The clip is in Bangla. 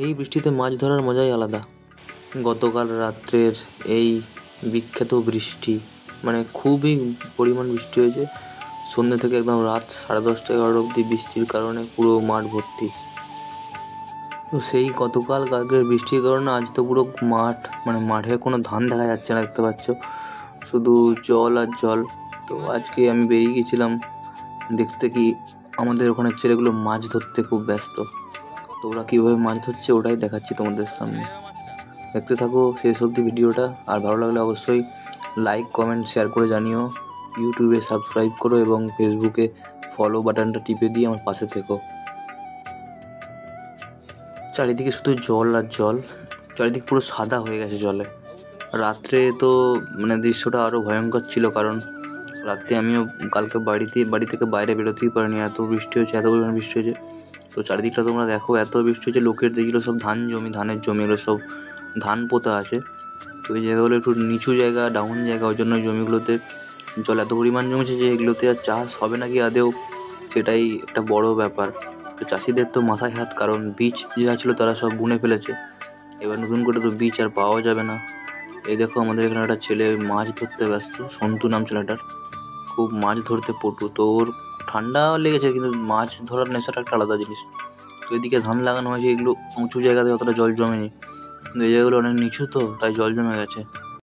এই বৃষ্টিতে মাছ ধরার মজাই আলাদা। গতকাল রাত্রের এই বিখ্যাত বৃষ্টি, মানে খুবই পরিমাণ বৃষ্টি হয়েছে। সন্ধ্যে থেকে একদম রাত 10:30 11 অবধি বৃষ্টির কারণে পুরো মাঠ ভর্তি। তো সেই গতকাল কালকের বৃষ্টির কারণে আজ তো পুরো মাঠ, মানে মাঠে কোনো ধান দেখা যাচ্ছে না, দেখতে পাচ্ছ শুধু জল আর জল। তো আজকে আমি বেরিয়ে গেছিলাম দেখতে কি আমাদের ওখানে ছেলেগুলো মাছ ধরতে খুব ব্যস্ত। তো ওরা কীভাবে মাছ ধরছে ওটাই দেখাচ্ছি তোমাদের সামনে, দেখতে থাকো শেষ অবধি ভিডিওটা। আর ভালো লাগলে অবশ্যই লাইক কমেন্ট শেয়ার করে জানিও। ইউটিউবে সাবস্ক্রাইব করো এবং ফেসবুকে ফলো বাটনটা টিপে দিয়ে আমার পাশে থেকো। চারিদিকে শুধু জল আর জল, চারিদিকে পুরো সাদা হয়ে গেছে জলে। রাত্রে তো মানে দৃশ্যটা আরও ভয়ঙ্কর ছিল, কারণ রাত্রে আমিও কালকে বাড়ি থেকে বাইরে বেরোতেই পারিনি, এত বৃষ্টি হয়েছে, এত পরিমাণ বৃষ্টি হয়েছে। তো চারিদিকটা তোমরা দেখো, এত বৃষ্টি হয়েছে, লোকের দেখলো সব ধানের জমি, এগুলো সব ধান পোতা আছে। তো এই জায়গাগুলো একটু নিচু জায়গা, ডাউন জায়গা, ওই জন্য জমিগুলোতে জল এত পরিমাণ জমেছে যে এগুলোতে আর চাষ হবে নাকি আদেও, সেটাই একটা বড় ব্যাপার। তো চাষিদের তো মাথায় হাত, কারণ বীজ যা ছিল তারা সব বুনে ফেলেছে, এবার নতুন করে তো বীজ আর পাওয়া যাবে না। এই দেখো আমাদের এখানে একটা ছেলে মাছ ধরতে ব্যস্ত, সন্তু নাম ছেলেটার, খুব মাছ ধরতে পটু। তো ওর ঠান্ডা লেগেছে, কিন্তু মাছ ধরার নেশাটা একটা আলাদা জিনিস। তো এদিকে ধান লাগানো হয়েছে, এগুলো উঁচু জায়গাতে অতটা জল জমেনি, কিন্তু এই জায়গাগুলো অনেক নিচু, তো তাই জল জমে গেছে।